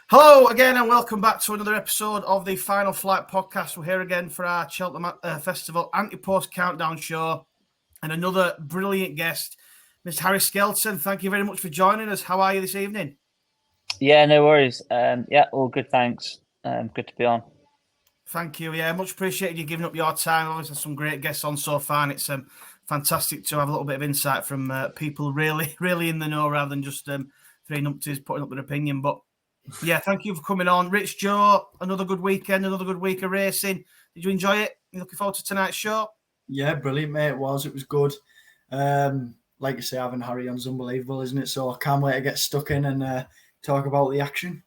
Hello again and welcome back to another episode of the Final Flight podcast. We're here again for our Cheltenham Festival anti-post countdown show and another brilliant guest, Mr. Harry Skelton. Thank you very much for joining us. How are you this evening? Yeah, no worries. All good, thanks. Good to be on. Thank you. Yeah, much appreciated you giving up your time. Obviously, some great guests on so far, and it's fantastic to have a little bit of insight from people really in the know rather than just three numpties putting up their opinion. But yeah, thank you for coming on. Rich Joe, another good weekend, another good week of racing. Did you enjoy it? You looking forward to tonight's show? Yeah, brilliant, mate. It was good. Like you say, having Harry on's unbelievable, isn't it? So I can't wait to get stuck in and talk about the action.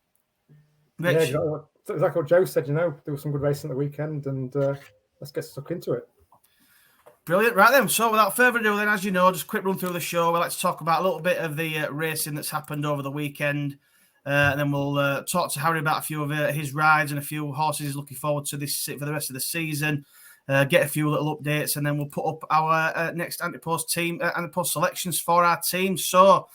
Rich? Yeah, exactly what Joe said. There was some good racing at the weekend, and let's get stuck into it. Brilliant. Right then, so without further ado then, as you know, just quick run through the show. We'll let's talk about a little bit of the racing that's happened over the weekend. And then we'll talk to Harry about a few of his rides and a few horses he's looking forward to this for the rest of the season. Get a few little updates, and then we'll put up our next anti-post team, anti-post selections for our team. So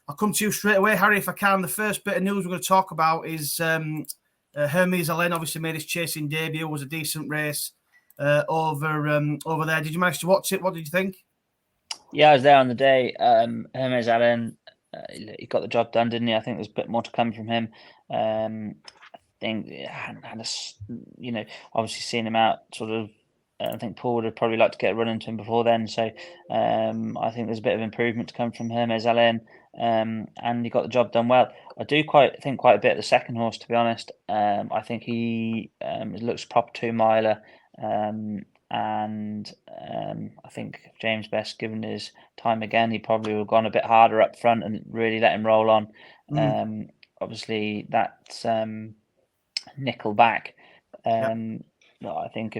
I'll come to you straight away, Harry, if I can. The first bit of news we're going to talk about is Hermes Allen obviously made his chasing debut. It was a decent race over there. Did you manage to watch it? What did you think? Yeah, I was there on the day. Hermes Allen, he got the job done, didn't he? I think there's a bit more to come from him. I think obviously seeing him out sort of. I think Paul would have probably liked to get a run into him before then. So I think there's a bit of improvement to come from Hermes Allen, and he got the job done well. I do think quite a bit of the second horse, to be honest. I think he looks proper 2-miler. And I think if James Best, given his time again, he probably would have gone a bit harder up front and really let him roll on. Obviously, that's nickel back. I think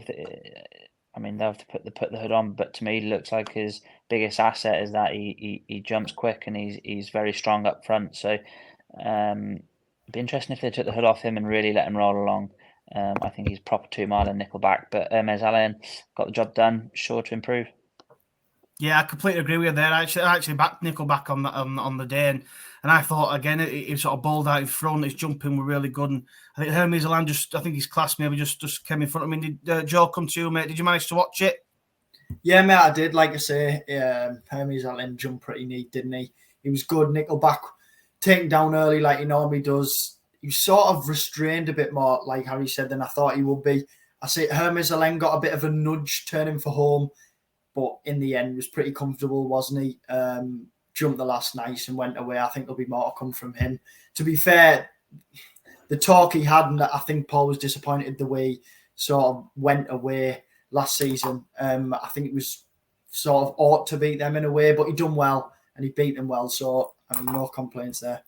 they'll have to put the hood on, but to me, it looks like his biggest asset is that he jumps quick and he's very strong up front. So it'd be interesting if they took the hood off him and really let him roll along. I think he's proper 2-mile and nickelback, but Hermes Allen got the job done, sure to improve. Yeah, I completely agree with you there. I actually backed Nickelback on the day, and I thought again he sort of balled out in front. His jumping were really good, and I think Hermes Allen I think his class maybe just came in front of me. Did Joe come to you, mate? Did you manage to watch it? Yeah, mate, I did. Like I say, Hermes Allen jumped pretty neat, didn't he? He was good. Nickelback taken down early like he normally does. He sort of restrained a bit more, like Harry said, than I thought he would be. I say Hermes Allen got a bit of a nudge turning for home, but in the end was pretty comfortable, wasn't he? Jumped the last nice and went away. I think there'll be more to come from him. To be fair, the talk he had, and I think Paul was disappointed the way he sort of went away last season. I think it was sort of ought to beat them in a way, but he done well and he beat them well. So, no complaints there.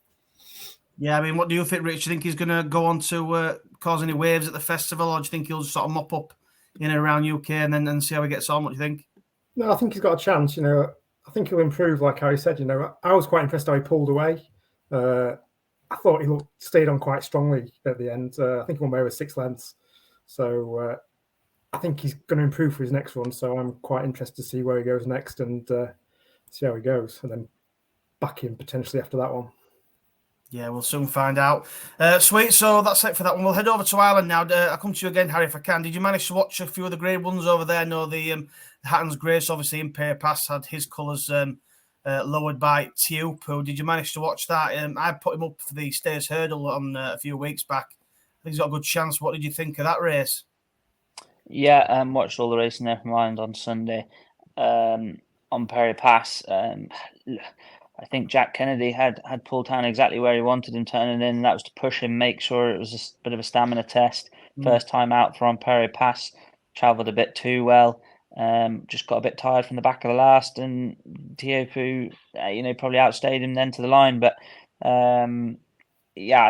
Yeah, what do you think, Rich? Do you think he's going to go on to cause any waves at the festival, or do you think he'll sort of mop up in and around UK and then see how he gets on? What do you think? No, I think he's got a chance. I think he'll improve, like Harry said. I was quite impressed how he pulled away. I thought he stayed on quite strongly at the end. I think he won by over 6 lengths. So I think he's going to improve for his next one. So I'm quite interested to see where he goes next and see how he goes, and then back him potentially after that one. Yeah, we'll soon find out. Sweet, so that's it for that one. We'll head over to Ireland now. I'll come to you again, Harry, if I can. Did you manage to watch a few of the Grade 1s over there? No, the Hatton's Grace, obviously, in Imperial Pass, had his colours lowered by Tiupu. Did you manage to watch that? I put him up for the Stayers Hurdle on a few weeks back. I think he's got a good chance. What did you think of that race? Yeah, watched all the racing there from Ireland on Sunday. On Perry Pass, I think Jack Kennedy had Paul Town exactly where he wanted him turning in. And that was to push him, make sure it was a bit of a stamina test. First time out from Perry Pass, travelled a bit too well. Just got a bit tired from the back of the last, and Tiopu, probably outstayed him then to the line. But I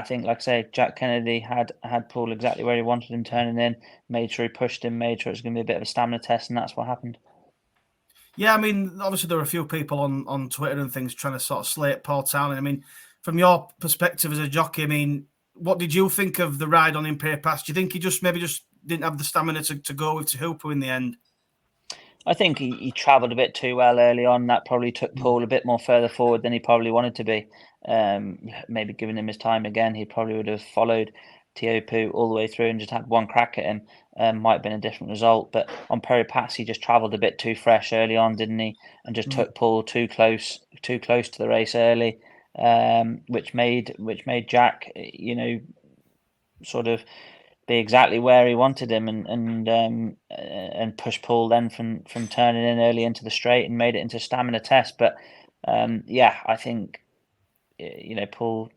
think, like I say, Jack Kennedy had Paul exactly where he wanted him turning in, made sure he pushed him, made sure it was going to be a bit of a stamina test, and that's what happened. Yeah, obviously there were a few people on Twitter and things trying to sort of slate Paul Townend. From your perspective as a jockey, what did you think of the ride on Imperial Pass? Do you think he just didn't have the stamina to go with Tehupu in the end? I think he travelled a bit too well early on. That probably took Paul a bit more further forward than he probably wanted to be. maybe given him his time again, he probably would have followed Teopu all the way through and just had one crack at him. Might have been a different result. But on Perry Pass, he just travelled a bit too fresh early on, didn't he? And just took Paul too close to the race early, which made Jack, sort of be exactly where he wanted him, and push Paul then from turning in early into the straight and made it into a stamina test. But I think Paul,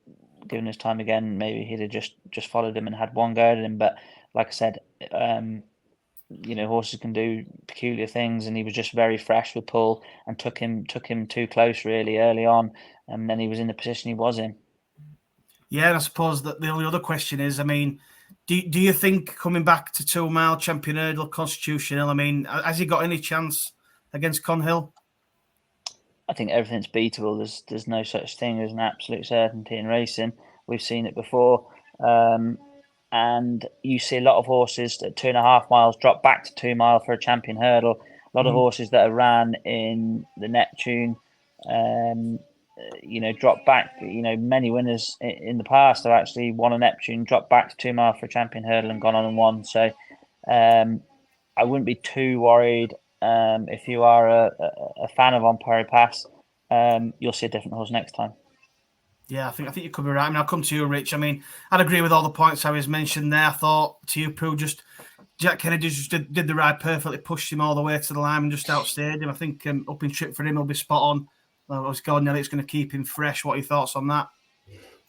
given his time again, maybe he'd have just followed him and had one go at him. But like I said, horses can do peculiar things, and he was just very fresh with Paul and took him too close really early on, and then he was in the position he was in. Yeah, and I suppose that the only other question is, I mean, do you think coming back to 2 Mile, Champion Hurdle, Constitution Hill, I mean, has he got any chance against Conhill? I think everything's beatable. There's no such thing as an absolute certainty in racing. We've seen it before. And you see a lot of horses at 2.5 miles drop back to 2 Mile for a Champion Hurdle. A lot of horses that have ran in the Neptune, drop back. Many winners in the past have actually won a Neptune, dropped back to 2 Mile for a Champion Hurdle and gone on and won. So I wouldn't be too worried. If you are a fan of On Perry Pass, you'll see a different horse next time. Yeah, I think you could be right. I mean, I'll come to you, Rich. I mean, I'd agree with all the points I was mentioned there. I thought Teopu Jack Kennedy just did the ride perfectly, pushed him all the way to the line and just outstayed him. I think up in trip for him will be spot on. I was going Nelly, it's going to keep him fresh. What are your thoughts on that?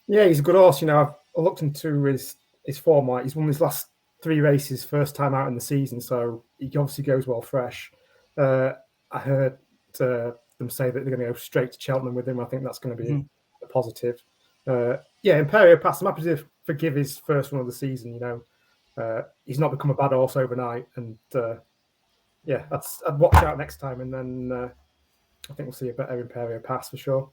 Yeah, he's a good horse. I've looked into his form. He's won his last 3 races, first time out in the season, so he obviously goes well fresh. I heard them say that they're going to go straight to Cheltenham with him. I think that's going to be a positive. Imperio Pass, I'm happy to forgive his first one of the season. He's not become a bad horse overnight, and I'd watch out next time, and then I think we'll see a better Imperio Pass for sure.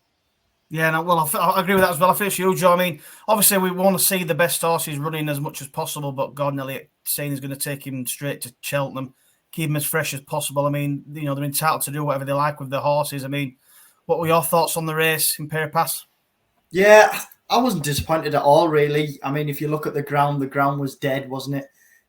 Yeah, I agree with that as well. I feel it's you, Joe. I mean, obviously we want to see the best horses running as much as possible, but Gordon Elliott saying he's going to take him straight to Cheltenham, keep him as fresh as possible. I mean, they're entitled to do whatever they like with their horses. I mean, what were your thoughts on the race in Perry Pass? Yeah, I wasn't disappointed at all, really. I mean, if you look at the ground was dead, wasn't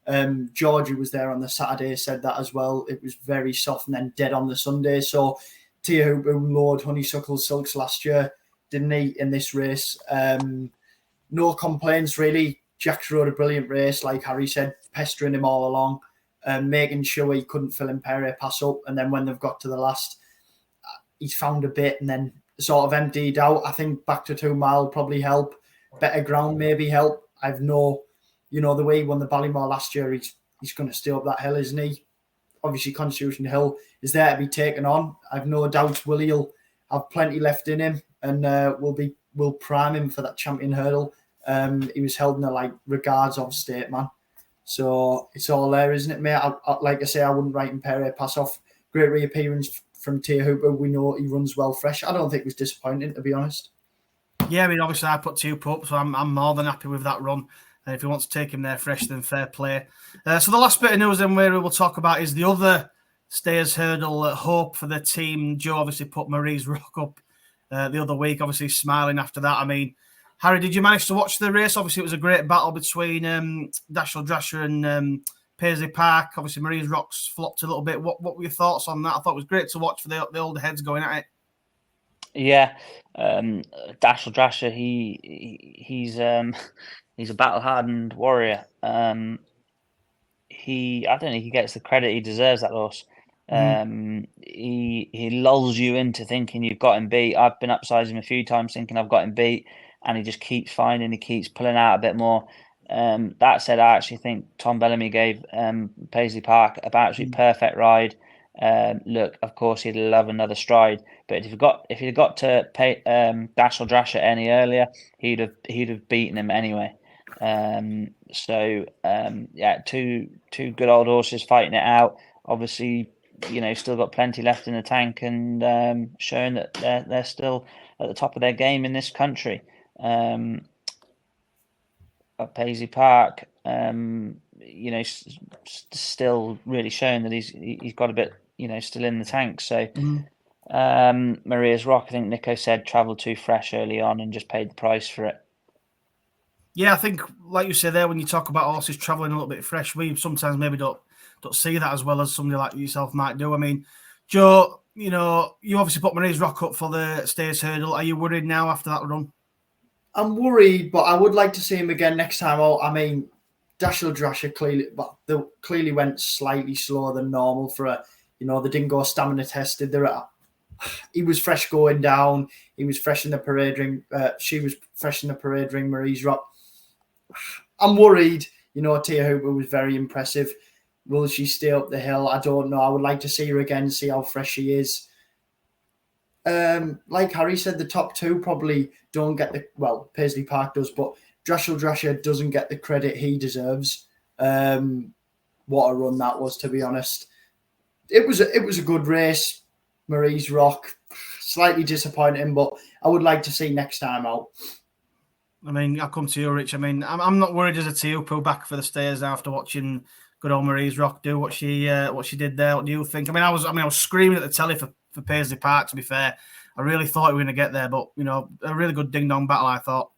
it? Georgie was there on the Saturday, said that as well. It was very soft and then dead on the Sunday. So Teopu Lord Honeysuckle Silks last year, didn't he, in this race? No complaints, really. Jack's rode a brilliant race, like Harry said, pestering him all along, making sure he couldn't fill Imperio Pass up. And then when they've got to the last, he's found a bit and then sort of emptied out. I think back to 2 Mile probably help. Better ground maybe help. I've the way he won the Ballymore last year, he's going to stay up that hill, isn't he? Obviously, Constitution Hill is there to be taken on. I've no doubts Willie'll have plenty left in him, and we'll prime him for that Champion Hurdle. He was held in the regards of state, man. So it's all there, isn't it, mate? Like I say, I wouldn't write Imperio Pass off. Great reappearance from Teopu. We know he runs well fresh. I don't think it was disappointing, to be honest. Yeah, I mean, obviously I put Teopu up, so I'm more than happy with that run. And if he wants to take him there fresh, then fair play. So the last bit of news then where we will talk about is the other Stayers Hurdle hope for the team. Joe obviously put Marie's Rock up the other week, obviously smiling after that. I mean, Harry, did you manage to watch the race? Obviously, it was a great battle between Dashel Drasher and Paisley Park. Obviously, Marie's Rocks flopped a little bit. What were your thoughts on that? I thought it was great to watch for the older heads going at it. Yeah, Dashel Drasher, he's a battle-hardened warrior. I don't think he gets the credit he deserves, that horse. He lulls you into thinking you've got him beat. I've been upsizing him a few times thinking I've got him beat, and he just keeps he keeps pulling out a bit more. That said, I actually think Tom Bellamy gave Paisley Park an absolutely perfect ride. Look, of course, he'd love another stride, but if he'd got to Dashel Drasher any earlier, he'd have beaten him anyway. Two good old horses fighting it out. Obviously, still got plenty left in the tank and showing that they're still at the top of their game in this country. At Paisley Park, still really showing that he's got a bit, still in the tank. So Maria's Rock, I think Nico said, travelled too fresh early on and just paid the price for it. Yeah, I think, like you say there, when you talk about horses travelling a little bit fresh, we sometimes maybe don't see that as well as somebody like yourself might do. I mean, Joe, you obviously put Maria's Rock up for the Stayers Hurdle. Are you worried now after that run? I'm worried, but I would like to see him again next time out. I mean, Dasher clearly went slightly slower than normal for a, they didn't go stamina tested. He was fresh going down. He was fresh in the parade ring. She was fresh in the parade ring, Marie's Rock. I'm worried. Tia Hooper was very impressive. Will she stay up the hill? I don't know. I would like to see her again, see how fresh she is. Like Harry said, the top two probably don't get Paisley Park does, but Drasher doesn't get the credit he deserves. What a run that was, to be honest. It was a good race. Marie's Rock, slightly disappointing, but I would like to see next time out. I mean, I'll come to you, Rich. I mean, I'm not worried as a Tia Hooper back for the Stayers after watching good old Marie's Rock do what she did there. What do you think? I was screaming at the telly for Paisley Park, to be fair. I really thought we were going to get there, but, a really good ding-dong battle, I thought.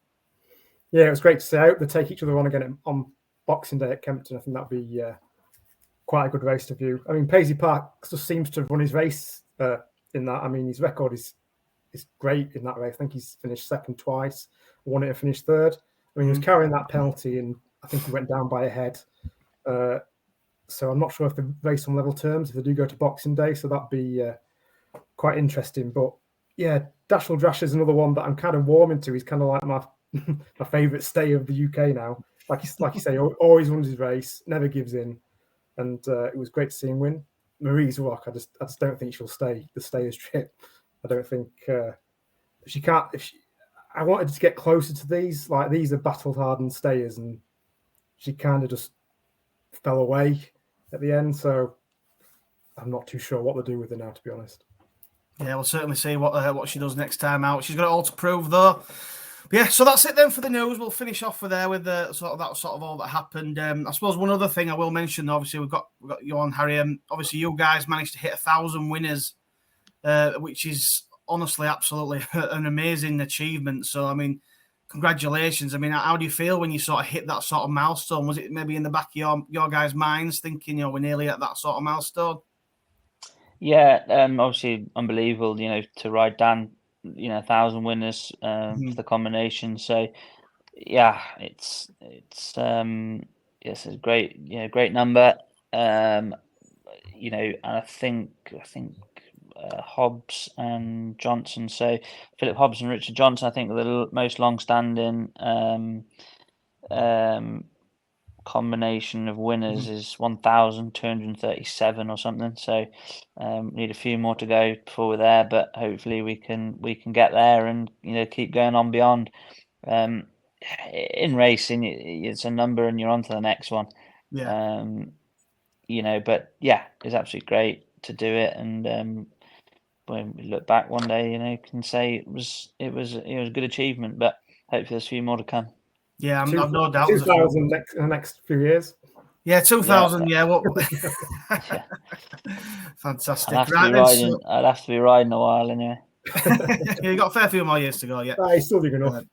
Yeah, it was great to see. I hope they take each other on again on Boxing Day at Kempton. I think that'd be quite a good race to view. I mean, Paisley Park just seems to have run his race in that. I mean, his record is great in that race. I think he's finished second twice, wanted to finish third. I mean, he was carrying that penalty, and I think he went down by a head. So I'm not sure if the race on level terms, if they do go to Boxing Day, so that'd be quite interesting. But yeah, Dashel Drash is another one that I'm kind of warming to. He's kind of like my my favourite stay of the UK now. Like you say, always runs his race, never gives in, and it was great to see him win. Marie's Rock, I just don't think she'll stay the Stayers trip. I don't think she can't. I wanted to get closer to these. Like, these are battle-hardened Stayers, and she kind of just fell away at the end. So I'm not too sure what they'll do with her now, to be honest. Yeah, we'll certainly see what she does next time out. She's got it all to prove, though. But yeah, so that's it then for the news. We'll finish off with sort of all that happened. I suppose one other thing I will mention, obviously, we've got you on, Harry. Obviously, you guys managed to hit 1,000 winners, which is honestly absolutely an amazing achievement. So, I mean, congratulations. I mean, how do you feel when you sort of hit that sort of milestone? Was it maybe in the back of your guys' minds thinking, we're nearly at that sort of milestone? Yeah, obviously unbelievable, to ride down, 1,000 winners for the combination. So yeah, it's a great number. And I think Hobbs and Johnson. So Philip Hobbs and Richard Johnson, I think, are the most long-standing combination of winners is 1,237 or something. So need a few more to go before we're there, but hopefully we can get there and keep going on beyond. In racing, it's a number and you're on to the next one. Yeah. But yeah, it's absolutely great to do it, and when we look back one day, can say it was a good achievement. But hopefully there's a few more to come. Yeah, I've no doubt. 2,000 in the next few years. Yeah, 2,000. Yeah, what? Yeah. Fantastic. I'd have to be riding a while anyway. Yeah, you got a fair few more years to go. Yeah, he's still doing enough.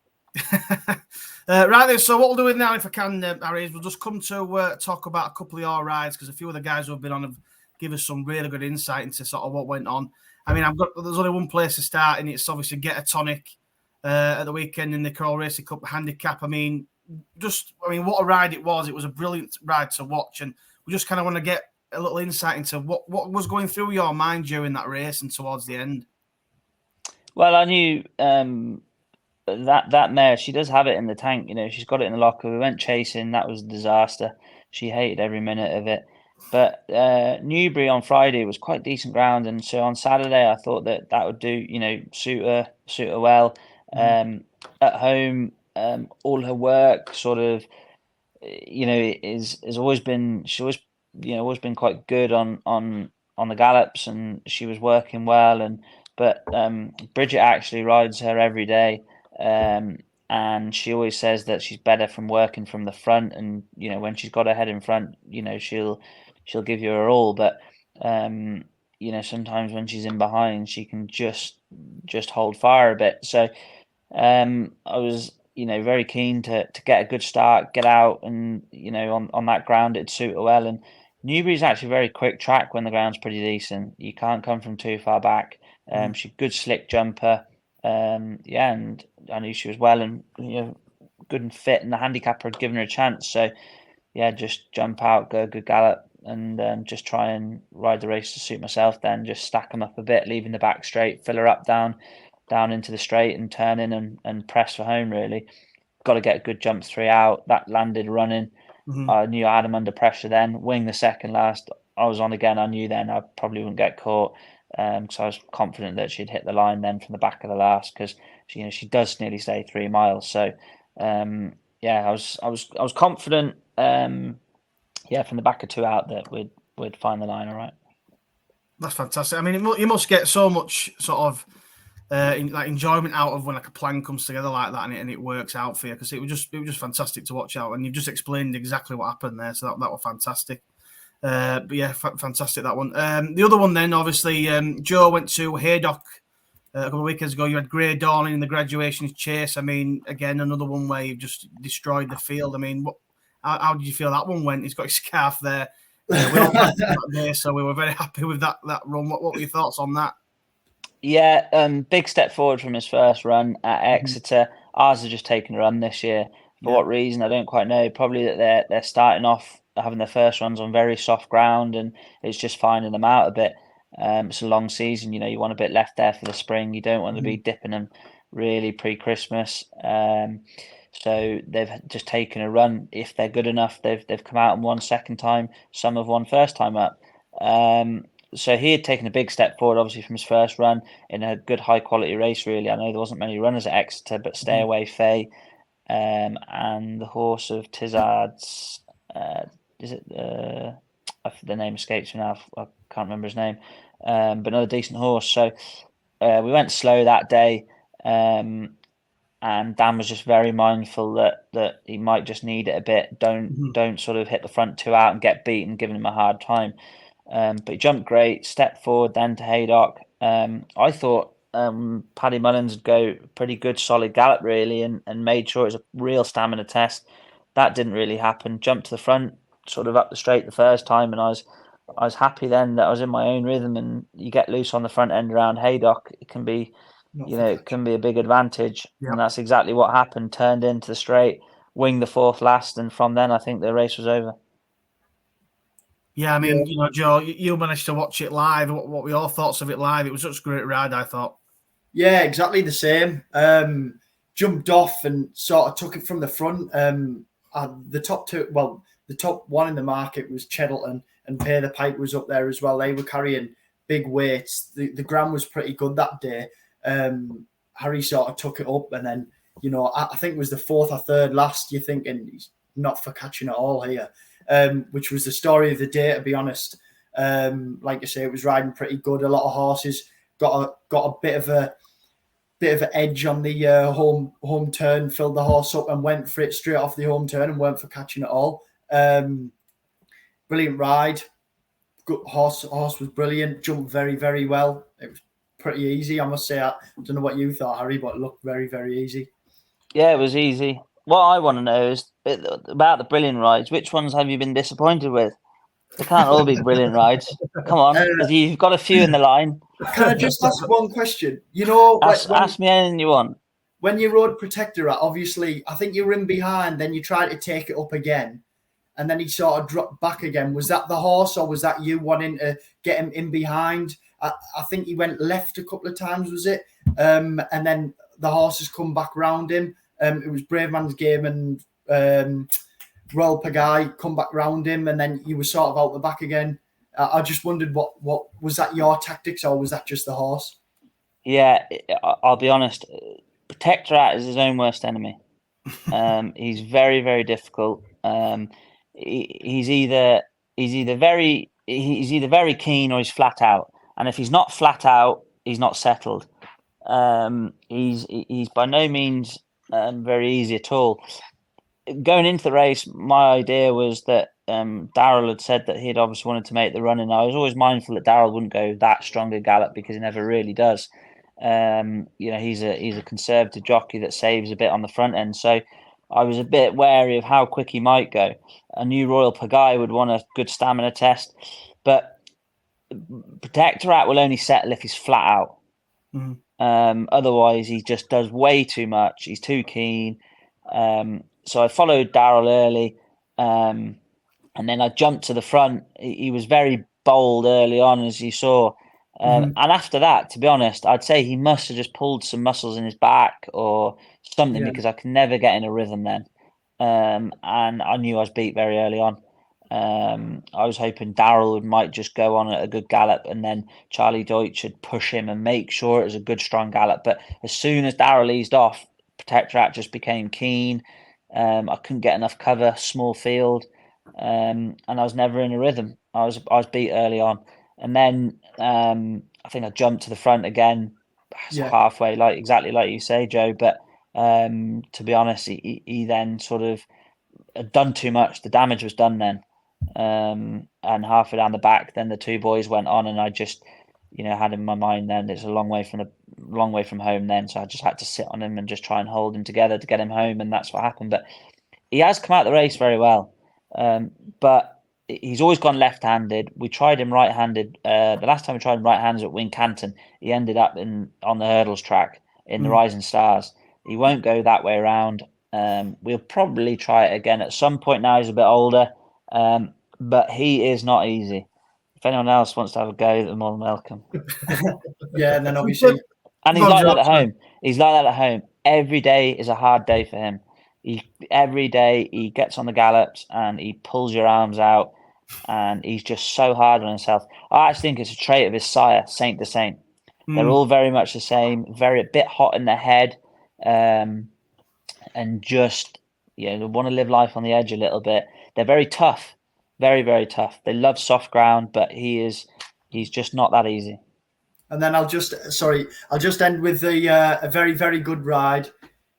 Right then. So what we'll do now, if I can, Harry, is we'll just come to talk about a couple of your rides, because a few of the guys who have been on have given us some really good insight into sort of what went on. I mean, there's only one place to start, and it's obviously Get a Tonic at the weekend in the Coral Racing Cup handicap. I mean, what a ride it was. It was a brilliant ride to watch, and we just kind of want to get a little insight into what was going through your mind during that race and towards the end. Well, I knew that mare, she does have it in the tank. She's got it in the locker. We went chasing. That was a disaster. She hated every minute of it. But Newbury on Friday was quite decent ground, and so on Saturday I thought that would do, suit her well. At home, all her work sort of, has always been, always been quite good on the gallops, and she was working well. But Bridget actually rides her every day, and she always says that she's better from working from the front, and when she's got her head in front, she'll give you her all. But sometimes when she's in behind, she can just hold fire a bit. So I was very keen to get a good start, get out, and on that ground it'd suit her well. And Newbury's actually a very quick track when the ground's pretty decent. You can't come from too far back. She's a good slick jumper. And I knew she was well and good and fit, and the handicapper had given her a chance. So just jump out, go a good gallop, and just try and ride the race to suit myself. Then just stack them up a bit, leaving the back straight, fill her up down into the straight, and turn in and press for home. Really, got to get a good jump 3 out. That landed running. I knew I had him under pressure. Then wing the second last. I was on again. I knew then I probably wouldn't get caught. So I was confident that she'd hit the line then from the back of the last, because she does nearly stay 3 miles. So I was confident. From the back of 2 out that we'd find the line all right. That's fantastic. I mean, you must get so much sort of enjoyment out of when like a plan comes together like that and it works out for you, because it was just fantastic to watch out, and you've just explained exactly what happened there. So that was fantastic. Fantastic that one. The other one then, obviously, Joe went to Haydock a couple of weekends ago. You had Grey Dawning in the graduations chase. I mean, again, another one where you've just destroyed the field. I mean, how did you feel that one went? He's got his scarf there. We all had that day, so we were very happy with that run. What were your thoughts on that? Yeah, big step forward from his first run at Exeter. Ours has just taken a run this year. For what reason, I don't quite know. Probably that they're starting off having their first runs on very soft ground, and it's just finding them out a bit. It's a long season, you want a bit left there for the spring. You don't want to be dipping them really pre-Christmas. So they've just taken a run. If they're good enough, they've come out and won second time. Some have won first time up. So he had taken a big step forward, obviously, from his first run in a good high quality race. Really, I know there wasn't many runners at Exeter, but Stay Away Faye, and the horse of Tizard's. The name escapes me now. I can't remember his name, but another decent horse. So we went slow that day, and Dan was just very mindful that he might just need it a bit. Don't sort of hit the front 2 out and get beaten, giving him a hard time. But he jumped great, stepped forward then to Haydock. I thought Paddy Mullins would go pretty good, solid gallop really, and made sure it was a real stamina test. That didn't really happen. Jumped to the front, sort of up the straight the first time, and I was happy then that I was in my own rhythm. And you get loose on the front end around Haydock, it can be, it can be a big advantage. Yep. And that's exactly what happened. Turned into the straight, winged the 4th last, and from then I think the race was over. Yeah, I mean, Joe, you managed to watch it live. What were your thoughts of it live? It was such a great ride, I thought. Yeah, exactly the same. Jumped off and sort of took it from the front. The top one in the market was Cheltenham, and Pay the Pipe was up there as well. They were carrying big weights. The ground was pretty good that day. Harry sort of took it up, and then, I think it was the 4th or 3rd last. You're thinking he's not for catching it all here, which was the story of the day, to be honest. Like I say, it was riding pretty good. A lot of horses got a bit of an edge on the home turn, filled the horse up and went for it straight off the home turn and weren't for catching it all. Brilliant ride. Good horse was brilliant. Jumped very, very well. It was pretty easy, I must say. I don't know what you thought, Harry, but it looked very, very easy. Yeah, it was easy. What I want to know is about the brilliant rides. Which ones have you been disappointed with? They can't all be brilliant rides. Come on, because you've got a few in the line. Can I just ask one question? Ask me anything you want. When you rode Protectorate, obviously, I think you were in behind, then you tried to take it up again, and then he sort of dropped back again. Was that the horse, or was that you wanting to get him in behind? I think he went left a couple of times, was it? And then the horse has come back round him. It was Brave Man's Game and Royal Pagaille come back round him, and then you were sort of out the back again. I just wondered, what was that your tactics, or was that just the horse? Yeah, I'll be honest. Protectorate is his own worst enemy. He's very, very difficult. He's either very keen or he's flat out. And if he's not flat out, he's not settled. He's by no means very easy at all. going into the race, my idea was that Darrell had said that he'd obviously wanted to make the run, and I was always mindful that Darrell wouldn't go that strong a gallop because he never really does. He's a conservative jockey that saves a bit on the front end, so I was a bit wary of how quick he might go. I knew Royal Pagaille would want a good stamina test, but Protectorat will only settle if he's flat out. Otherwise, he just does way too much. He's too keen. So I followed Darrell early, and then I jumped to the front. He was very bold early on, as you saw. And after that, to be honest, I'd say he must have just pulled some muscles in his back or something because I could never get in a rhythm then. And I knew I was beat very early on. I was hoping Darrell might just go on at a good gallop and then Charlie Deutsch would push him and make sure it was a good, strong gallop. But as soon as Darrell eased off, Protectorat just became keen. I couldn't get enough cover, small field, and I was never in a rhythm. I was beat early on, and then I think I jumped to the front again, halfway, exactly like you say, Joe. But to be honest, he then sort of had done too much. The damage was done then, and halfway down the back, then the two boys went on, and I just had in my mind then it's a long way from home then, so I just had to sit on him and just try and hold him together to get him home, and that's what happened. But he has come out of the race very well, but he's always gone left-handed. We tried him right-handed. The last time we tried him right-handed at Wincanton, he ended up on the hurdles track in the Rising Stars. He won't go that way around. We'll probably try it again at some point now. He's a bit older, but he is not easy. If anyone else wants to have a go, they're more than welcome. And then obviously, and he's like that at home. He's like that at home. Every day is a hard day for him. Every day he gets on the gallops and he pulls your arms out, and he's just so hard on himself. I actually think it's a trait of his sire, Saint de Saint. They're all very much the same, a bit hot in the head, and just they want to live life on the edge a little bit. They're very tough. Very, very tough. They love soft ground, but he's just not that easy. And then I'll just end with a very, very good ride,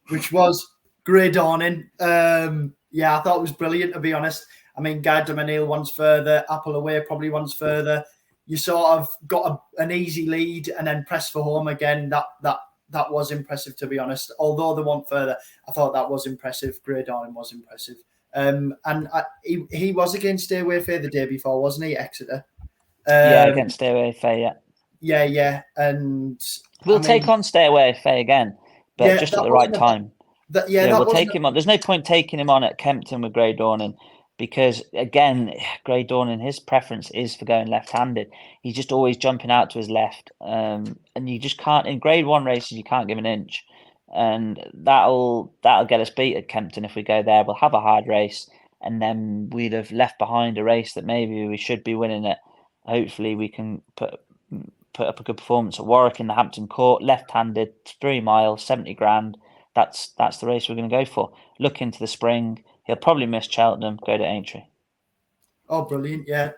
which was Grey Dawning. I thought it was brilliant, to be honest. I mean, Guy Damanil one's further, Apple Away probably one's further. You sort of got an easy lead and then press for home again. That was impressive, to be honest. Although they weren't further, I thought that was impressive. Grey Dawning was impressive. He was against Stay Away Fair the day before, wasn't he, Exeter? Against Stay Away Fair, and we'll take on Stay Away Fair again, but just at the right time. We'll take him on. There's no point taking him on at Kempton with Grey Dawning because, again, Grey Dawning, his preference is for going left-handed. He's just always jumping out to his left, and you just can't. In Grade 1 races, you can't give an inch. And that'll get us beat at Kempton if we go there. We'll have a hard race, and then we'd have left behind a race that maybe we should be winning it. Hopefully, we can put up a good performance at Warwick in the Hampton Court, left-handed, 3 miles, 70 grand. That's the race we're going to go for. Look into the spring. He'll probably miss Cheltenham. Go to Aintree. Oh, brilliant! Yeah.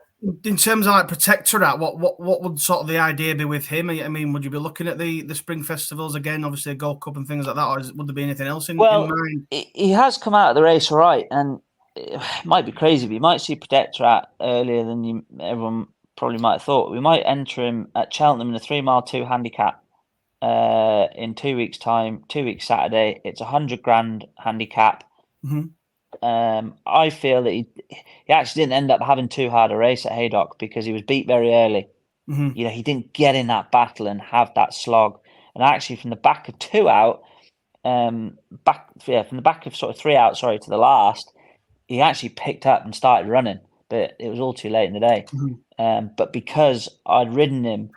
In terms of Protectorat, what would sort of the idea be with him? I mean, would you be looking at the spring festivals again, obviously a Gold Cup and things like that, or would there be anything else in mind? He has come out of the race all right, and it might be crazy, but you might see Protectorat earlier than everyone probably might have thought. We might enter him at Cheltenham in a 3 mile 2 handicap in 2 weeks' time, 2 weeks Saturday. It's 100 grand handicap. I feel that he actually didn't end up having too hard a race at Haydock because he was beat very early. He didn't get in that battle and have that slog. And actually, from the back of 2 out, from the back of sort of 3 out, to the last, he actually picked up and started running, but it was all too late in the day. But because I'd ridden him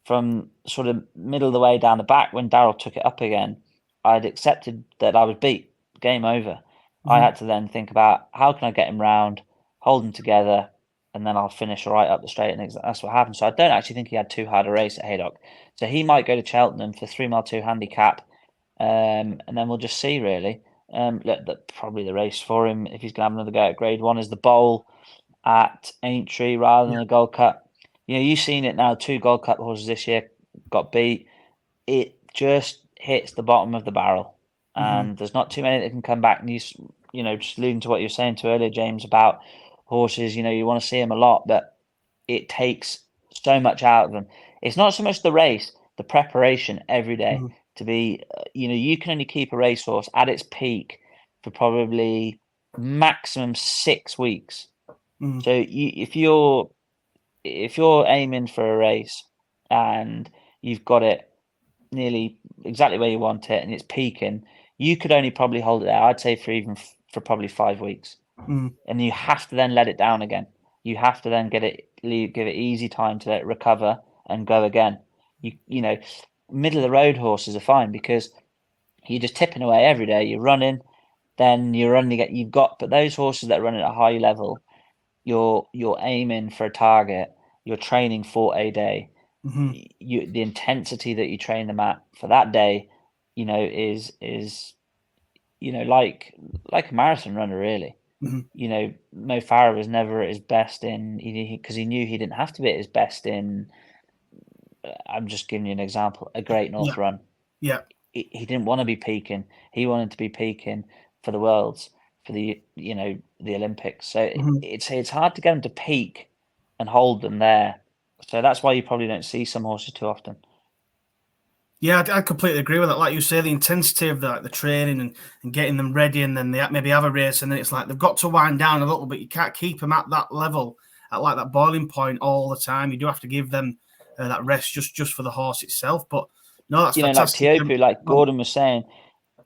from sort of middle of the way down the back when Darrell took it up again, I'd accepted that I was beat. Game over. I had to then think about how can I get him round, hold him together, and then I'll finish right up the straight. And that's what happened. So I don't actually think he had too hard a race at Haydock. So he might go to Cheltenham for 3 mile 2 handicap, and then we'll just see really. Probably the race for him if he's going to have another go at Grade 1 is the Bowl at Aintree rather than the Gold Cup. You've seen it now. 2 Gold Cup horses this year got beat. It just hits the bottom of the barrel. And there's not too many that can come back. And just alluding to what you were saying to earlier, James, about horses, you want to see them a lot, but it takes so much out of them. It's not so much the race, the preparation every day to be, you can only keep a racehorse at its peak for probably maximum 6 weeks. So if you're aiming for a race and you've got it nearly exactly where you want it and it's peaking, you could only probably hold it there, I'd say, for probably 5 weeks. And you have to then let it down again. You have to then give it easy time to let it recover and go again. Middle of the road horses are fine because you're just tipping away every day. You're running, then you're running again. But those horses that run at a high level, you're aiming for a target. You're training for a day. The intensity that you train them at for that day, is like a marathon runner, really. Mo Farah was never at his best because he knew he didn't have to be at his best in. I'm just giving you an example. A Great North Run. Yeah. He didn't want to be peaking. He wanted to be peaking for the Worlds, for the the Olympics. So it's hard to get them to peak and hold them there. So that's why you probably don't see some horses too often. Yeah, I completely agree with that. Like you say, the intensity of the training and getting them ready, and then they maybe have a race, and then it's like they've got to wind down a little bit. You can't keep them at that level, at like that boiling point all the time. You do have to give them that rest just for the horse itself. But no, that's fantastic. Like Teopu, like Gordon was saying,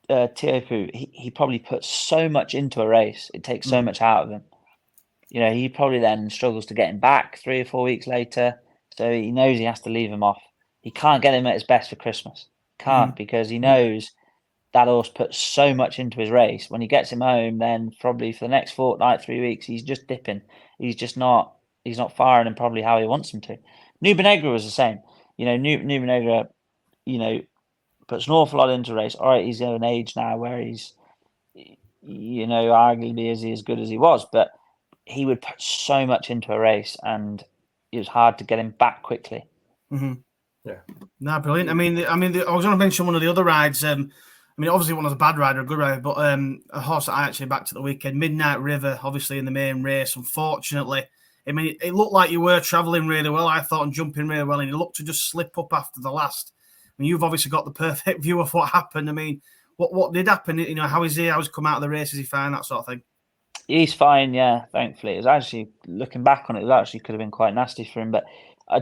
Teopu, he probably puts so much into a race. It takes so much out of him. He probably then struggles to get him back 3 or 4 weeks later. So he knows he has to leave him off. He can't get him at his best for Christmas. Can't, because he knows that horse puts so much into his race. When he gets him home, then probably for the next fortnight, 3 weeks, he's just dipping. He's not firing him probably how he wants him to. Nubenegra was the same. Nubenegra, puts an awful lot into a race. All right, he's at an age now where he's, arguably is he as good as he was, but he would put so much into a race, and it was hard to get him back quickly. Yeah. No, brilliant. I mean, I was going to mention one of the other rides. Obviously one was a bad rider, a good rider, but a horse that I actually backed at the weekend, Midnight River, obviously in the main race. Unfortunately, it looked like you were travelling really well, I thought, and jumping really well, and you looked to just slip up after the last. You've obviously got the perfect view of what happened. What did happen? How is he? How's he come out of the race? Is he fine? That sort of thing. He's fine, yeah. Thankfully, it was actually, looking back on it, could have been quite nasty for him. But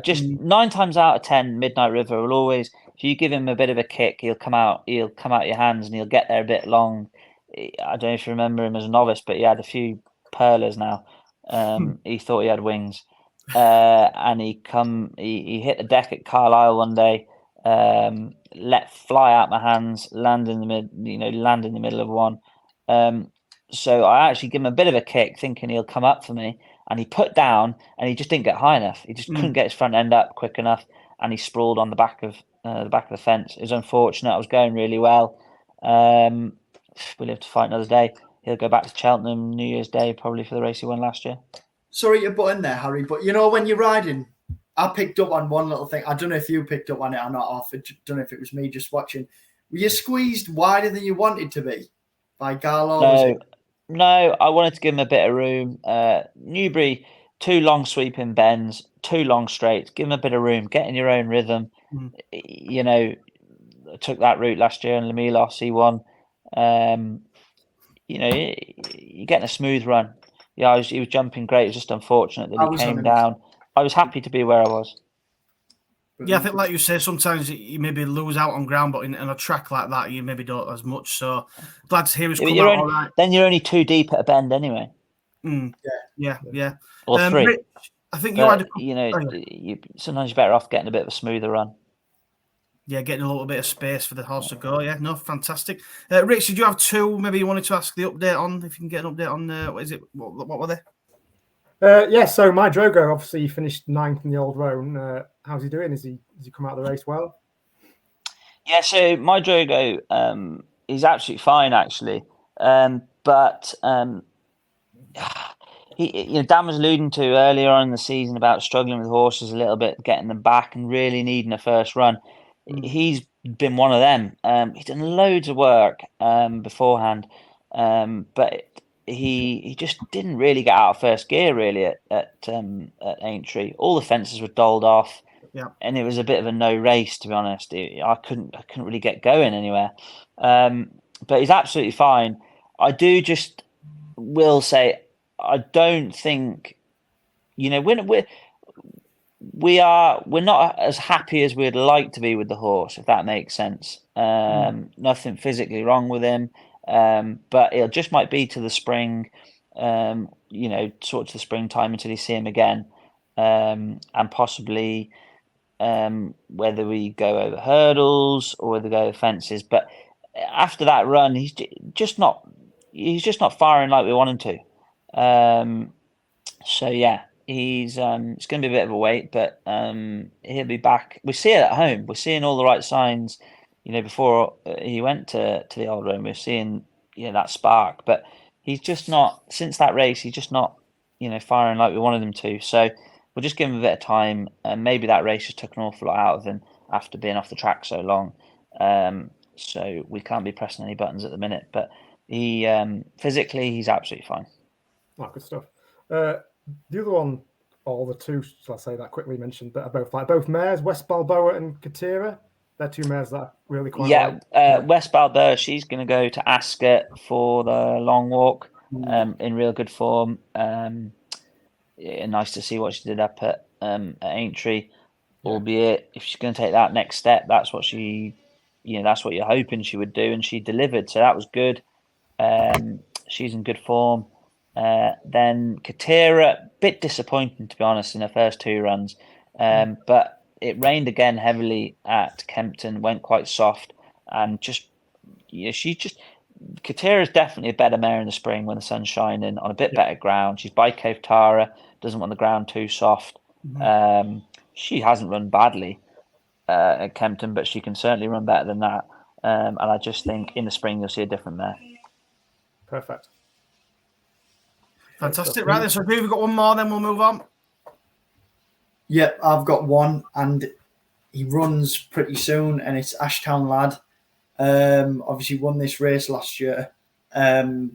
just 9 times out of 10, Midnight River will always, if you give him a bit of a kick, he'll come out your hands, and he'll get there a bit long. I don't know if you remember him as a novice, but he had a few pearlers now. He thought he had wings, and he hit the deck at Carlisle one day. Let fly out my hands, land in the middle of one. So I actually give him a bit of a kick, thinking he'll come up for me, and he put down, and he just didn't get high enough. He just couldn't get his front end up quick enough, and he sprawled on the back of the fence. It was unfortunate. I was going really well. We live to fight another day. He'll go back to Cheltenham New Year's Day probably for the race he won last year. Sorry to butt in there, Harry, but when you're riding, I picked up on one little thing. I don't know if you picked up on it or not. I don't know if it was me just watching. Were you squeezed wider than you wanted to be by Garlow? No, I wanted to give him a bit of room. Newbury, 2 long sweeping bends, 2 long straights. Give him a bit of room. Get in your own rhythm. I took that route last year in Lamilos. He won. You're getting a smooth run. Yeah, he was jumping great. It was just unfortunate that he came down. I was happy to be where I was. Yeah, I think, like you say, sometimes you maybe lose out on ground, but in a track like that, you maybe don't as much. So glad to hear us come out all right. Then you're only 2 deep at a bend anyway. Yeah. Or 3. Rich, I think you had. Sometimes you're better off getting a bit of a smoother run. Yeah, getting a little bit of space for the horse to go. Yeah, no, fantastic. Rich, did you have 2? Maybe you wanted to ask the update on, if you can get an update on, what is it? What were they? So my Drogo obviously finished 9th in the Old Roan. How's he doing? Has he come out of the race well? Yeah, so my Drogo is absolutely fine actually, but he, Dan was alluding to earlier on in the season about struggling with horses a little bit, getting them back, and really needing a first run. He's been one of them. He's done loads of work beforehand. But he just didn't really get out of first gear really at Aintree. All the fences were doled off, and it was a bit of a no race, to be honest. I couldn't really get going anywhere. But he's absolutely fine. I will say I don't think, we're not as happy as we'd like to be with the horse, if that makes sense. Nothing physically wrong with him, but it just might be to the spring, sort of to the springtime until you see him again, and possibly whether we go over hurdles or whether we go over fences. But after that run, he's just not firing like we want him to. So yeah. It's going to be a bit of a wait, but he'll be back. We see it at home. We're seeing all the right signs. Before he went to the Old Road, we're seeing that spark. But he's just not. Since that race, he's just not firing like we wanted him to. So we'll just give him a bit of time. And maybe that race just took an awful lot out of him after being off the track so long. So we can't be pressing any buttons at the minute. But he physically, he's absolutely fine. Oh, good stuff. The other one, or the two, shall I say that quickly mentioned, that are both mares, West Balboa and Katira. They're two mares that I really quite like. West Balboa, she's going to go to Ascot for the long walk, in real good form. Nice to see what she did up at Aintree, albeit if she's going to take that next step, that's what that's what you're hoping she would do, and she delivered, so that was good. She's in good form. Then Katira, bit disappointing to be honest in her first two runs, but it rained again heavily at Kempton, went quite soft, and Katira is definitely a better mare in the spring when the sun's shining on a bit better ground. She's by Cove Tara, doesn't want the ground too soft. She hasn't run badly at Kempton, but she can certainly run better than that. And I just think in the spring you'll see a different mare. Perfect. Fantastic. Right then, so we've got one more, then we'll move on. Yep, I've got one, and he runs pretty soon, and it's Ashtown Lad. Obviously won this race last year.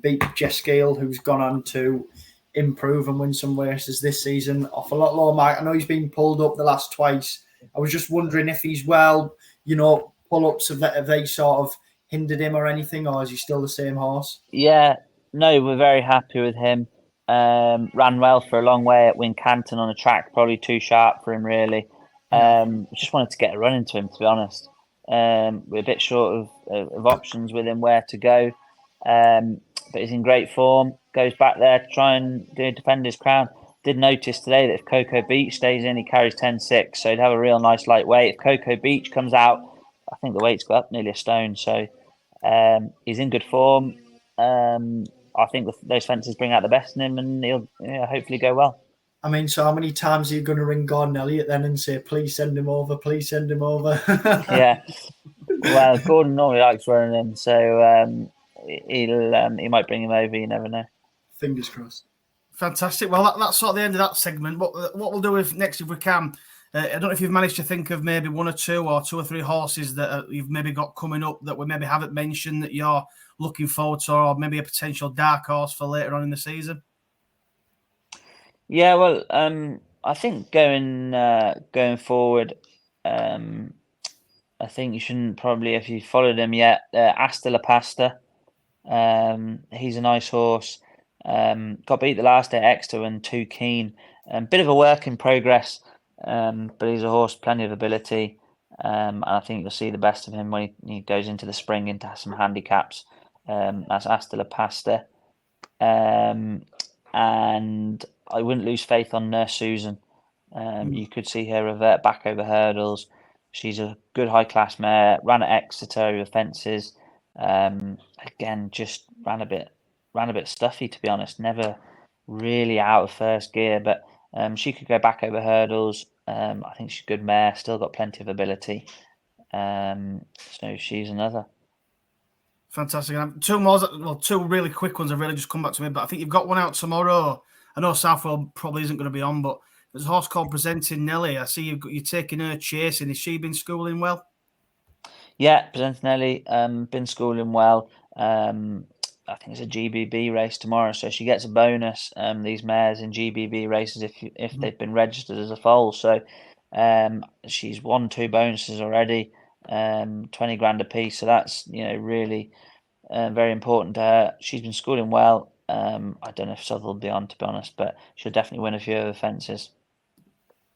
Beat Jess Gale, who's gone on to improve and win some races this season off a lot lower mark. I know he's been pulled up the last twice. I was just wondering if he's pull-ups, have they sort of hindered him or anything, or is he still the same horse? Yeah, no, we're very happy with him. Ran well for a long way at Wincanton on a track, probably too sharp for him really. Just wanted to get a run into him, to be honest. We're a bit short of options with him where to go, but he's in great form. Goes back there to try and defend his crown. Did notice today that if Cocoa Beach stays in, he carries 10.6, so he'd have a real nice lightweight. If Cocoa Beach comes out, I think the weight's got up nearly a stone, so he's in good form. I think those fences bring out the best in him, and he'll hopefully go well. I mean, so how many times are you going to ring Gordon Elliott then and say, please send him over, please send him over? Yeah. Well, Gordon normally likes running him, so he might bring him over, you never know. Fingers crossed. Fantastic. Well, that's sort of the end of that segment. But what we'll do next, if we can, I don't know if you've managed to think of maybe one or two or three horses that you've maybe got coming up that we maybe haven't mentioned that you're looking forward to, or maybe a potential dark horse for later on in the season. Yeah, well, I think going forward, I think you shouldn't probably, if you followed him yet, Asta La Pasta. He's a nice horse. Got beat the last day at Exeter and too keen. Bit of a work in progress, but he's a horse, plenty of ability. And I think you'll see the best of him when he goes into the spring into some handicaps. That's Asta La Pasta. And I wouldn't lose faith on Nurse Susan. You could see her revert back over hurdles. She's a good high-class mare. Ran at Exeter with fences. Again, just ran a bit stuffy, to be honest. Never really out of first gear, but she could go back over hurdles. I think she's a good mare. Still got plenty of ability. So she's another. Fantastic. Two more, two really quick ones have really just come back to me, but I think you've got one out tomorrow. I know Southwell probably isn't going to be on, but there's a horse called Presenting Nelly. I see you're taking her chasing. Has she been schooling well? Yeah, Presenting Nelly, been schooling well. I think it's a GBB race tomorrow, so she gets a bonus. These mares in GBB races if they've been registered as a foal. So she's won 2 bonuses already, 20 grand a piece. So that's really very important to her. She's been schooling well. I don't know if Southall will be on, to be honest, but she'll definitely win a few of the fences.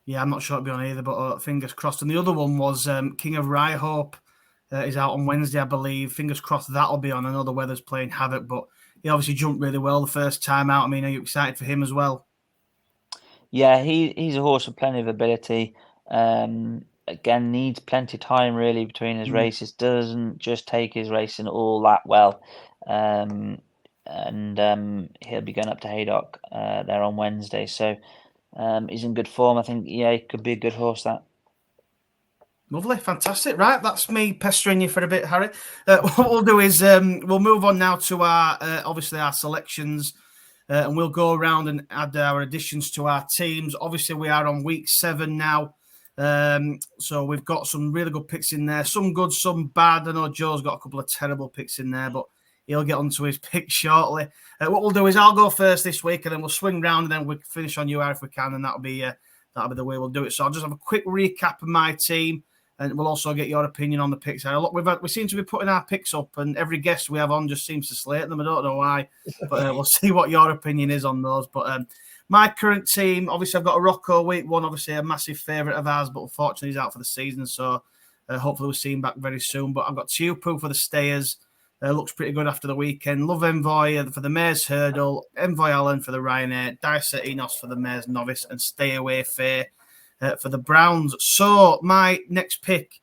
Yeah, I'm not sure it'll be on either, but fingers crossed. And the other one was King of Rye Hope. Is out on Wednesday, I believe. Fingers crossed that'll be on. I know the weather's playing havoc, but he obviously jumped really well the first time out. I mean, are you excited for him as well? Yeah, he's a horse with plenty of ability. Again, needs plenty of time really between his races. Doesn't just take his racing all that well. And he'll be going up to Haydock there on Wednesday. So he's in good form. I think, yeah, he could be a good horse, that. Lovely, fantastic. Right, that's me pestering you for a bit, Harry. What we'll do is we'll move on now to our obviously our selections, and we'll go around and add our additions to our teams. Obviously, we are on week 7 now, so we've got some really good picks in there. Some good, some bad. I know Joe's got a couple of terrible picks in there, but he'll get onto his pick shortly. What we'll do is I'll go first this week, and then we'll swing round, and then we'll finish on you, Harry, if we can, and that'll be the way we'll do it. So I'll just have a quick recap of my team. And we'll also get your opinion on the picks. We seem to be putting our picks up, and every guest we have on just seems to slate them. I don't know why, but we'll see what your opinion is on those. But my current team, obviously, I've got a Rocco week 1, obviously a massive favourite of ours, but unfortunately he's out for the season, so hopefully we'll see him back very soon. But I've got Tupu for the stayers. Looks pretty good after the weekend. Love Envoy for the Mares Hurdle, Envoy Allen for the Ryanair, Dicer Enos for the Mares Novice, and Stay Away Fair for the Browns. So my next pick,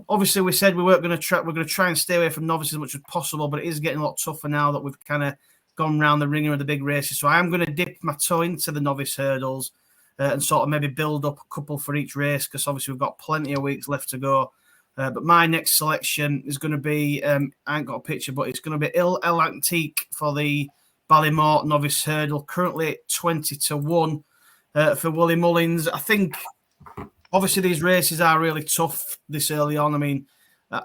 obviously we said we weren't going to try. We're going to try and stay away from novices as much as possible, but it is getting a lot tougher now that we've kind of gone round the ringer of the big races. So I am going to dip my toe into the novice hurdles and sort of maybe build up a couple for each race, because obviously we've got plenty of weeks left to go. But my next selection is going to be, I ain't got a picture, but it's going to be Il El Antique for the Ballymore novice hurdle, currently 20-1 for Willie Mullins. I think obviously these races are really tough this early on. I mean,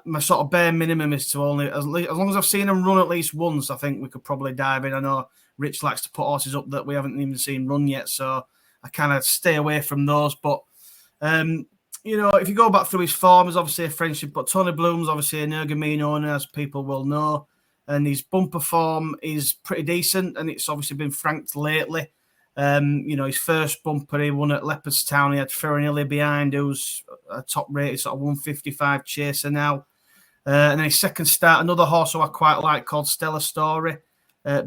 my sort of bare minimum is to only, as long as I've seen them run at least once, I think we could probably dive in. I know Rich likes to put horses up that we haven't even seen run yet, so I kind of stay away from those. But, if you go back through his form, there's obviously a friendship, but Tony Bloom's obviously an Ergamine owner, as people will know, and his bumper form is pretty decent, and it's obviously been franked lately. His first bumper he won at Leopardstown. He had Ferranilli behind, who's a top rated sort of 155 chaser now. And then his second start, another horse who I quite like called Stellar Story,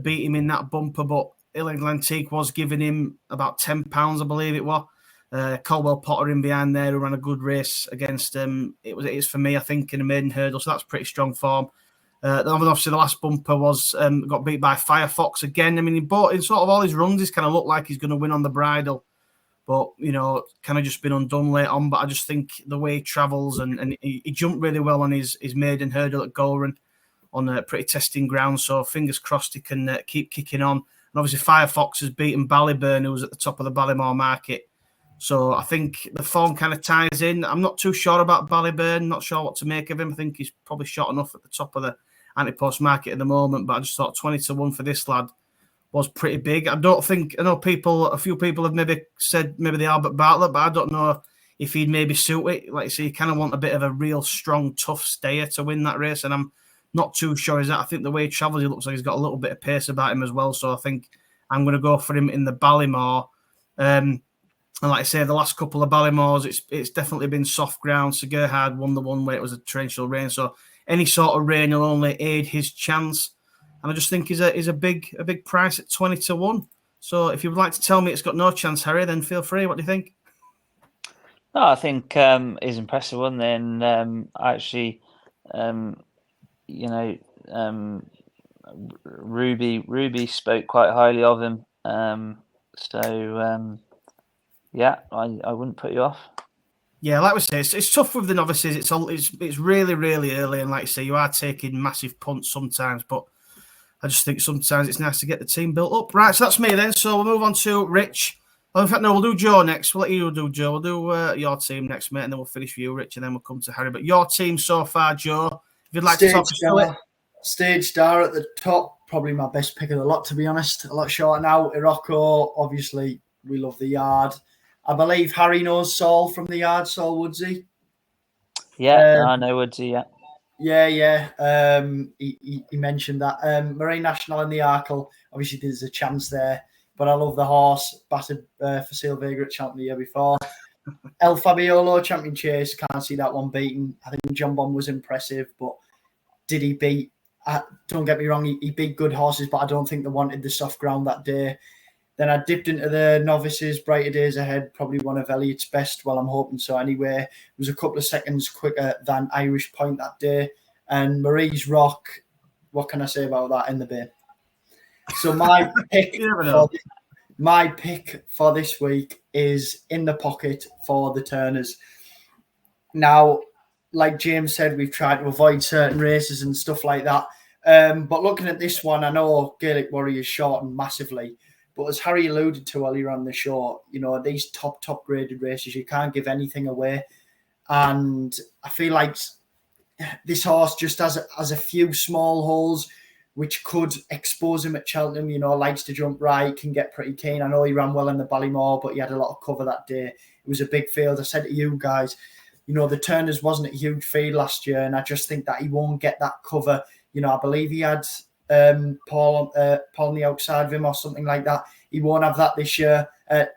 beat him in that bumper, but Il Antique was giving him about £10, I believe it was. Colwell Potter in behind there, who ran a good race against him. It is for me, I think, in a maiden hurdle, so that's pretty strong form. Then obviously the last bumper was got beat by Firefox again. I mean, in sort of all his runs, he's kind of looked like he's going to win on the bridle, but kind of just been undone late on. But I just think the way he travels and he jumped really well on his maiden hurdle at Goran on a pretty testing ground. So fingers crossed he can keep kicking on. And obviously Firefox has beaten Ballyburn, who was at the top of the Ballymore market. So I think the form kind of ties in. I'm not too sure about Ballyburn. Not sure what to make of him. I think he's probably shot enough at the top of the anti-post market at the moment, but I just thought 20-1 for this lad was pretty big. I know a few people have maybe said maybe the Albert Bartlett, but I don't know if he'd maybe suit it. Like I say, you kind of want a bit of a real strong, tough stayer to win that race, and I'm not too sure is that. I think the way he travels, he looks like he's got a little bit of pace about him as well, so I think I'm going to go for him in the Ballymore. And like I say, the last couple of Ballymores, it's definitely been soft ground. Sir Gerhard won the one where it was a torrential rain, so any sort of rain will only aid his chance. And I just think he's a big price at 20-1. So if you would like to tell me it's got no chance, Harry, then feel free. What do you think? No, I think he's an impressive one. Then Ruby spoke quite highly of him. Yeah, I wouldn't put you off. Yeah, like we say, it's tough with the novices. It's really, really early, and like I say, you are taking massive punts sometimes. But I just think sometimes it's nice to get the team built up. Right, so that's me then. So we'll move on to Rich. Oh, in fact, no, we'll do Joe next. We'll let you do Joe. We'll do your team next, mate, and then we'll finish with you, Rich, and then we'll come to Harry. But your team so far, Joe, if you'd like to talk us through it. Stage Star at the top, probably my best pick of the lot, to be honest. A lot shorter now. Irocco, obviously, we love the yard. I believe Harry knows Saul from the yard, Saul Woodsy. Yeah, I know Woodsy, yeah. Yeah. He mentioned that. Marine National in the Arkle, obviously there's a chance there, but I love the horse. Battered Facile Vega at Cheltenham the year before. El Fabiolo, Champion Chase, can't see that one beaten. I think John Bond was impressive, but did he beat? Don't get me wrong, he beat good horses, but I don't think they wanted the soft ground that day. Then I dipped into the novices, Brighter Days Ahead, probably one of Elliot's best. Well, I'm hoping so anyway. It was a couple of seconds quicker than Irish Point that day. And Marie's Rock, what can I say about that in the bin? So my pick for this week is in the pocket for the Turners. Now, like James said, we've tried to avoid certain races and stuff like that. But looking at this one, I know Gaelic Warriors shortened massively. But as Harry alluded to earlier on the show, these top graded races, you can't give anything away. And I feel like this horse just has a few small holes which could expose him at Cheltenham. Likes to jump right, can get pretty keen. I know he ran well in the Ballymore, but he had a lot of cover that day. It was a big field. I said to you guys, the Turners wasn't a huge field last year, and I just think that he won't get that cover. I believe he had Paul on the outside of him or something like that. He won't have that this year.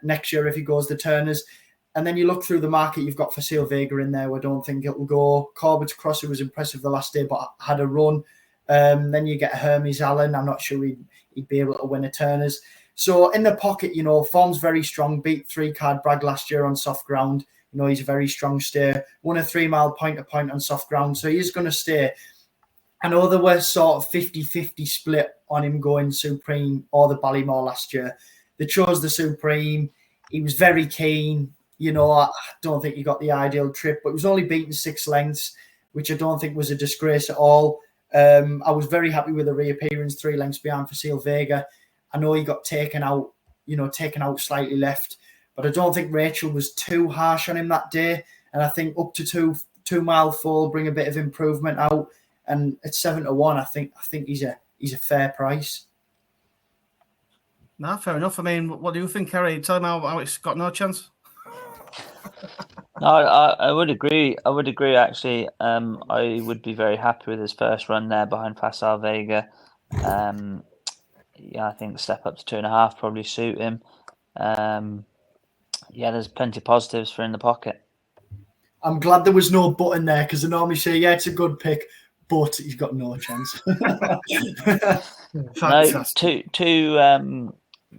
Next year, if he goes the Turners. And then you look through the market, you've got Facile Vega in there. I don't think it will go. Corbett's Cross, who was impressive the last day, but had a run. Then you get Hermes Allen. I'm not sure he'd be able to win a Turners. So in the pocket, form's very strong. Beat 3-card Bragg last year on soft ground. He's a very strong stay. Won a 3-mile point-to-point on soft ground. So he's going to stay. I know there was sort of 50-50 split on him going Supreme or the Ballymore last year. They chose the Supreme. He was very keen. I don't think he got the ideal trip, but he was only beaten 6 lengths, which I don't think was a disgrace at all. I was very happy with the reappearance 3 lengths behind Facile Vega. I know he got taken out slightly left, but I don't think Rachel was too harsh on him that day. And I think up to 2-mile fall, bring a bit of improvement out. And at 7-1, I think he's a fair price. No, fair enough. I mean, what do you think, Harry? Tell him how it's got no chance. No, I would agree. I would agree, actually. I would be very happy with his first run there behind Facile Vega. I think step up to 2.5 probably suit him. There's plenty of positives for in the pocket. I'm glad there was no but in there, because I normally say, it's a good pick, but he's got no chance.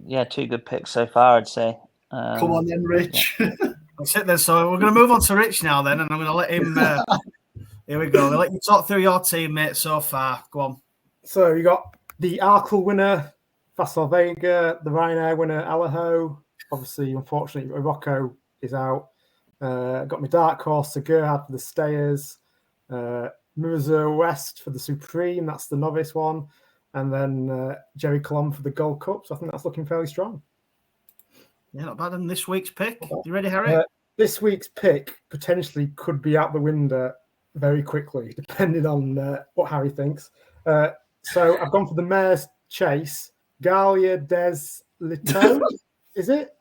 No, two good picks so far, I'd say. Come on then, Rich. Yeah. That's it then. So we're going to move on to Rich now then, and I'm going to let him... here we go. I'll let you talk through your teammates so far. Go on. So you got the Arkle winner, Facile Vega, the Ryanair winner, Allaho. Obviously, unfortunately, Irocco is out. Got my dark horse, Gerhard for the Stayers. Mirza West for the Supreme, that's the novice one, and then Jerry Colomb for the Gold Cup. So I think that's looking fairly strong. Yeah, not bad. And this week's pick, you ready, Harry? This week's pick potentially could be out the window very quickly, depending on what Harry thinks. So I've gone for the Mare's Chase, Gallia des Leto. Is it?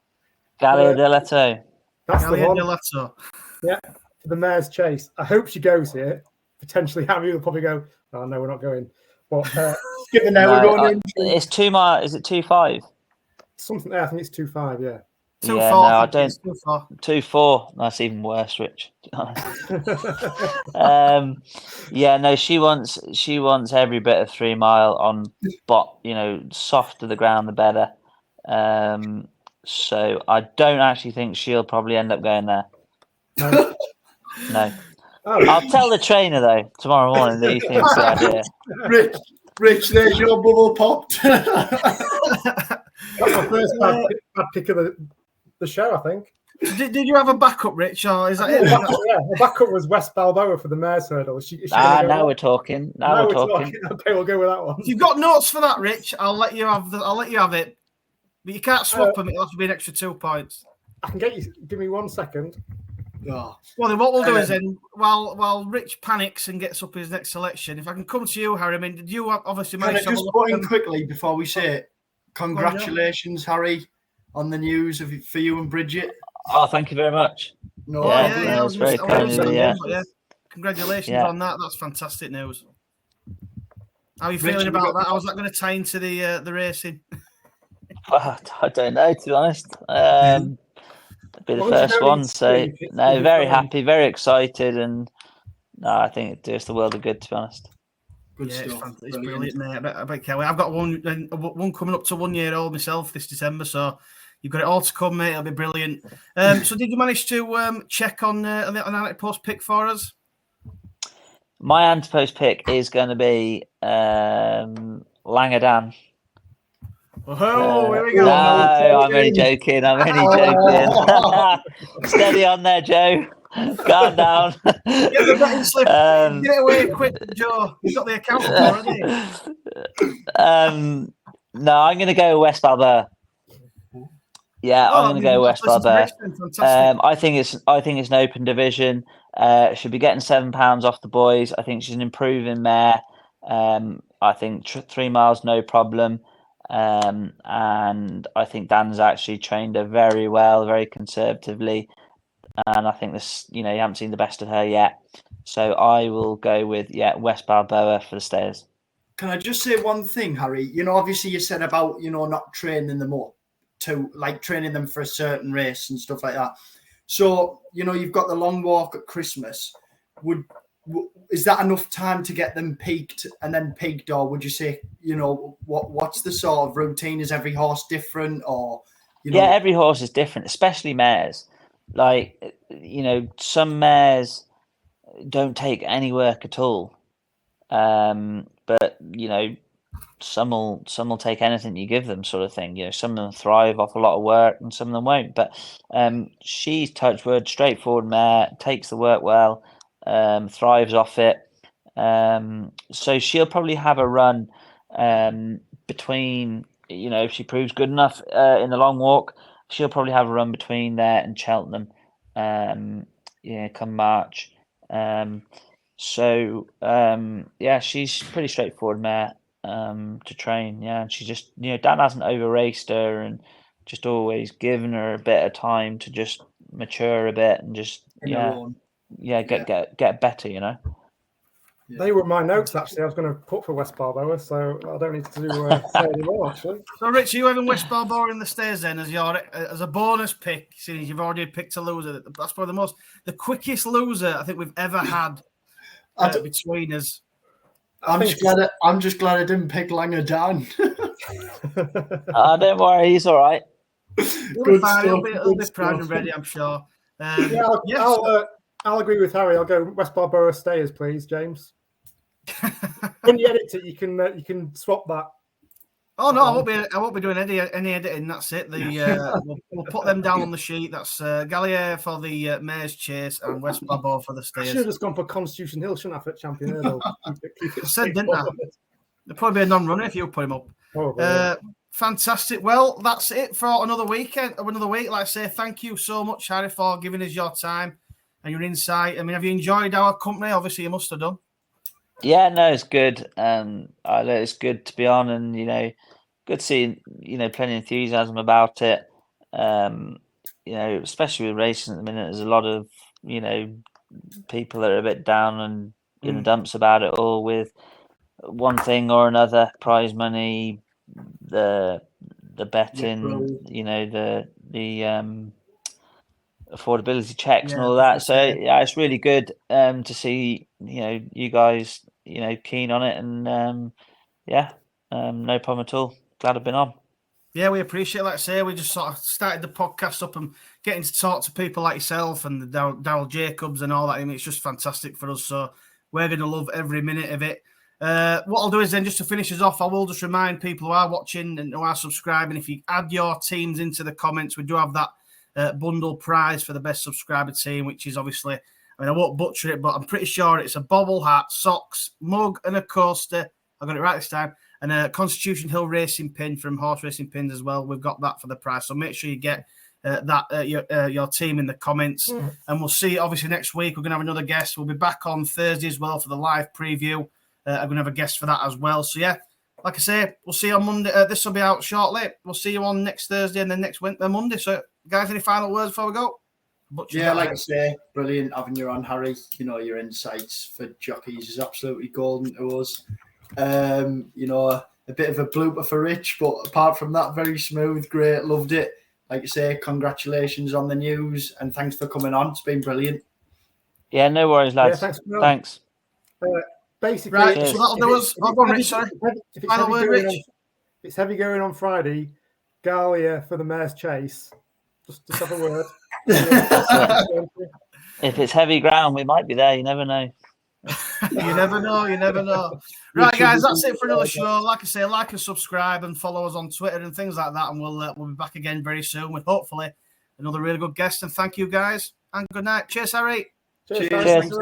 Gallia de Leto. That's Gallia the one. de Leto. Yeah, for the Mare's Chase. I hope she goes here. Potentially, Harry will probably go, oh, no, we're not going. But given that we're going in. It's 2 miles. Is it 2.5? Something there. I think it's 2.5, yeah. 2-4. No, I don't. 2-4. 2-4. That's even worse, Rich. She wants every bit of 3 mile on soft to the ground, the better. So I don't actually think she'll probably end up going there. No. Oh. I'll tell the trainer though tomorrow morning that he thinks the idea. Rich, there's your bubble popped. That's my first bad pick of the show, I think. Did you have a backup, Rich, or is that it? Yeah, the backup was West Balboa for the Mare's Hurdle. Now we're talking. Now we're talking. Okay, we'll go with that one. If you've got notes for that, Rich, I'll let you have it. But you can't swap them. It'll have to be an extra 2 points. I can get you. Give me 1 second. Oh. Well, then what we'll do is then, while Rich panics and gets up his next selection, if I can come to you, Harry, I mean, did you obviously Can I manage to just put in quickly before we say it? Congratulations, Harry, on the news for you and Bridget. Oh, thank you very much. No, Yeah, it's very kind of you. Yeah. Congratulations on that. That's fantastic news. How are you Rich, feeling about that? How's that going to tie into the racing? Well, I don't know, to be honest. It'll be the first one, so no, very happy, very excited, and no, I think it does the world of good, to be honest. Good stuff. It's brilliant, mate. I bet can't wait. I've got one coming up to 1 year old myself this December, so you've got it all to come, mate. It'll be brilliant. So did you manage to check on an anti-post pick for us? My anti-post pick is going to be Langadan. Oh, here we go. No, I'm only joking. Steady on there, Joe. Calm down. Get the betting slip. Get away quick, Joe. You've got the account already. No, I'm going to go West Balboa. Yeah, I'm going to go West Balboa. I think it's an open division. She'll be getting £7 off the boys. I think she's an improving mare. I think 3 miles, no problem. And I think Dan's actually trained her very well, very conservatively. And I think this, you haven't seen the best of her yet. So I will go with, West Balboa for the stayers. Can I just say one thing, Harry? Obviously you said about, not training them up to training them for a certain race and stuff like that. So, you've got the long walk at Christmas. Is that enough time to get them peaked and then peaked, or would you say, what's the sort of routine? Is every horse different, or Yeah, every horse is different, especially mares. Some mares don't take any work at all. But some will take anything you give them, sort of thing. Some of them thrive off a lot of work and some of them won't. But she's touchwood, straightforward mare, takes the work well. Thrives off it. So she'll probably have a run between, if she proves good enough in the long walk, she'll probably have a run between there and Cheltenham, come March. She's pretty straightforward mare to train. Yeah, and she just, Dan hasn't over raced her and just always given her a bit of time to just mature a bit and just get better, Yeah. They were my notes, actually. I was going to put for West Balboa, so I don't need to say any more, actually. So, Rich, are you having West Balboa in the stairs then as a bonus pick, seeing as you've already picked a loser? That's probably the quickest loser I think we've ever had between us. I'm just glad I didn't pick Langadan. Don't worry, he's all right. He'll be fine. He'll be proud and ready, I'm sure. I'll agree with Harry. I'll go West Balboa stayers, please, James. When you edit it, you can swap that. Oh no, I won't be doing any editing. That's it. We'll put them down on the sheet. That's Gallier for the Mare's Chase and West Balboa for the stayers. I should have just gone for Constitution Hill, shouldn't I, for Champion Hurdle? I said, didn't I? There'll probably be a non-runner if you put him up. Fantastic. Well, that's it for another week. Like I say, thank you so much, Harry, for giving us your time and your insight. I mean, have you enjoyed our company? Obviously, you must have done. Yeah, no, it's good. It's good to be on, and good seeing plenty of enthusiasm about it. Especially with racing at the minute, there's a lot of people that are a bit down and in the dumps about it all, with one thing or another, prize money, the betting, the affordability checks and all that. So yeah, it's really good to see you guys keen on it, and no problem at all. Glad I've been on. Yeah, we appreciate it. Like I say, we just sort of started the podcast up and getting to talk to people like yourself and the Daryl Jacobs and all that. I mean, it's just fantastic for us. So we're going to love every minute of it. What I'll do is then, just to finish us off, I will just remind people who are watching and who are subscribing, if you add your teams into the comments, we do have that bundle prize for the best subscriber team, which is obviously, I won't butcher it, but I'm pretty sure it's a bobble hat, socks, mug, and a coaster. I got it right this time. And a Constitution Hill racing pin from Horse Racing Pins as well. We've got that for the price. So make sure you get your team in the comments. And we'll see. Obviously, next week we're going to have another guest. We'll be back on Thursday as well for the live preview. I'm going to have a guest for that as well. So yeah, like I say, we'll see you on Monday. This will be out shortly. We'll see you on next Thursday and then next Monday. So guys, any final words before we go? Like I say, brilliant having you on, Harry. You know, your insights for jockeys is absolutely golden to us. You know, a bit of a blooper for Rich, but apart from that, very smooth, great, loved it. Like you say, congratulations on the news and thanks for coming on. It's been brilliant. Yeah, no worries, lads. Yeah, thanks. Basically, right, so that'll do us. If it's heavy going on Friday, Galia for the mare's chase. Just have a word. If it's heavy ground, we might be there. You never know. You never know. Right, guys, that's it for another show. Like I say, like and subscribe and follow us on Twitter and things like that. And we'll be back again very soon with hopefully another really good guest. And thank you, guys, and good night. Cheers, Harry. Cheers.